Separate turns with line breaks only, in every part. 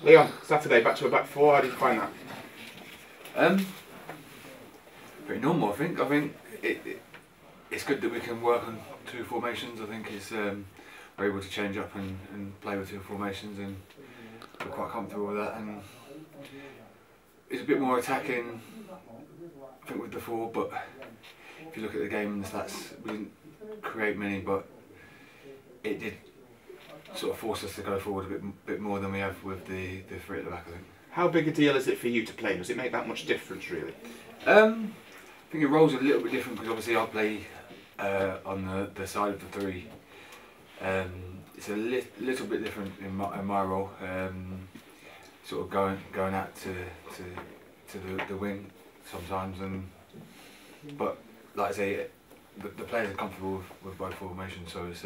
Leon, Saturday, back to a back four. How did you find that?
Pretty normal, I think. It's good that we can work on two formations. I think we're able to change up and play with two formations, and we're quite comfortable with that. And it's a bit more attacking, I think, with the four. But if you look at the game and the stats, we didn't create many, but it did sort of force us to go forward a bit more than we have with the three at the back, I think.
How big a deal is it for you to play? Does it make that much difference, really?
I think the role's a little bit different because obviously I play on the side of the three. It's a little bit different in my role, sort of going out to the wing sometimes, but like I say, the players are comfortable with both formations, so it's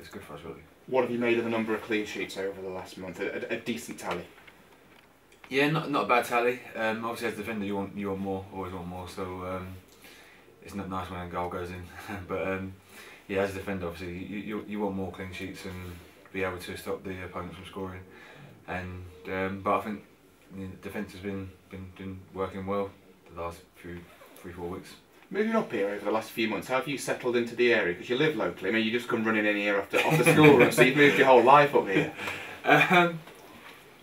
good for us, really.
What have you made of the number of clean sheets over the last month? A decent tally.
Yeah, not a bad tally. Obviously, as a defender, you want more, always want more. So it's not nice when a goal goes in. But yeah, as a defender, obviously, you want more clean sheets and be able to stop the opponents from scoring. And but I think the defence has been working well the last 3-4 weeks. Moving
up here over the last few months, how have you settled into the area? Because you live locally. I mean, you just come running in here off the school run, so you've moved your whole life up here.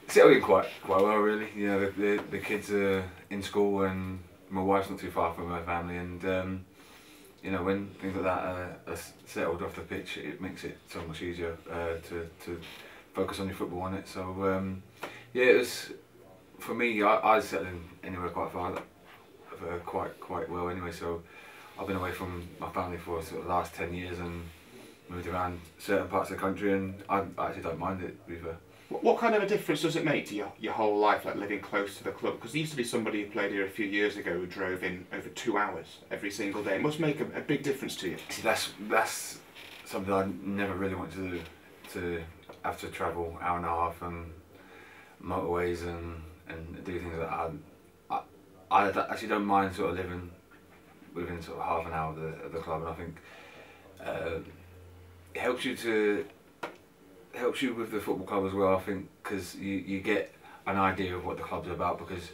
Settled in quite well, really. You know, the kids are in school, and my wife's not too far from her family, and you know, when things like that are settled off the pitch, it makes it so much easier to focus on your football on it. So yeah, it was, for me, I settled in anywhere quite far, quite well anyway. So I've been away from my family for sort of the last 10 years and moved around certain parts of the country, and I actually don't mind it, to be fair.
What kind of a difference does it make to your whole life, like living close to the club? Because there used to be somebody who played here a few years ago who drove in over 2 hours every single day. It must make a big difference to you.
See, that's something I never really wanted to do, to have to travel hour and a half and motorways and do things like that. I actually don't mind sort of living within sort of half an hour of the club, and I think it helps you with the football club as well, I think, because you get an idea of what the club's about, because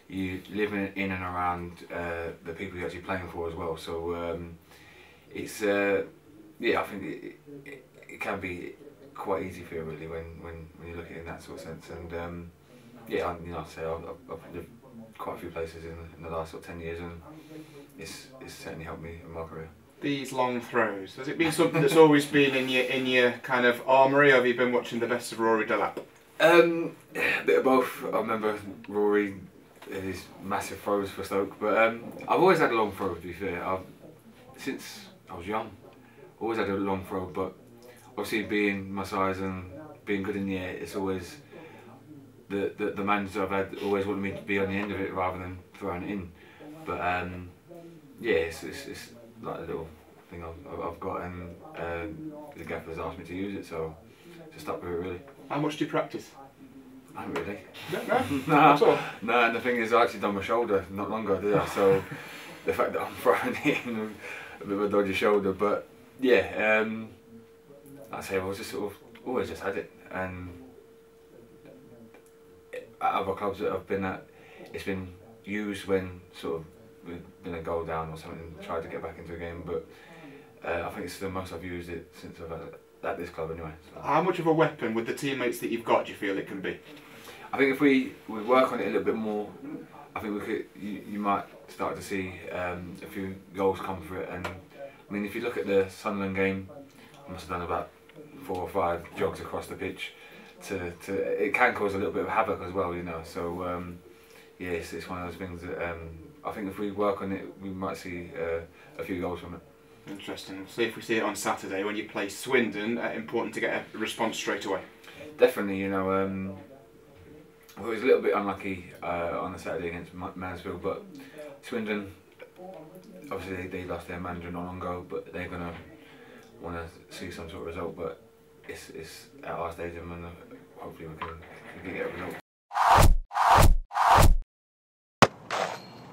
you live in and around the people you're actually playing for as well. So it's yeah, I think it can be quite easy for you, really, when you look at it in that sort of sense. And yeah, you know, I'd say I've lived quite a few places in the last sort of 10 years, and it's certainly helped me in my career.
These long throws, has it been something that's always been in your kind of armoury, or have you been watching the best of Rory Delap?
A bit of both. I remember Rory, his massive throws for Stoke, but I've always had a long throw, to be fair. Since I was young, always had a long throw, but obviously being my size and being good in the air, it's always the manager I've had always wanted me to be on the end of it rather than throwing it in. But yeah, it's like a little thing I've got, and the gaffer's asked me to use it, so just stuck with it, really.
How much do you practice?
I haven't really.
No.
No, and the thing is, I actually done my shoulder not long ago, did I? So the fact that I'm throwing in a bit of a dodgy shoulder, but yeah, I'd say I've just sort of always just had it, and at other clubs that I've been at, it's been used when sort of we've been a goal down or something, tried to get back into a game, but I think it's the most I've used it since I've had it at this club anyway. So.
How much of a weapon with the teammates that you've got do you feel it can be?
I think if we work on it a little bit more, I think you might start to see a few goals come for it. And I mean, if you look at the Sunderland game, I must have done about 4 or 5 jogs across the pitch. It can cause a little bit of havoc as well, you know. So yeah, it's one of those things that I think if we work on it, we might see a few goals from it.
Interesting. See if we see it on Saturday when you play Swindon. Important to get a response straight away.
Definitely, you know. I was a little bit unlucky on the Saturday against Mansfield, but Swindon, obviously they lost their manager not long ago, but they're gonna want to see some sort of result. But it's at our stadium, and hopefully we can get a result.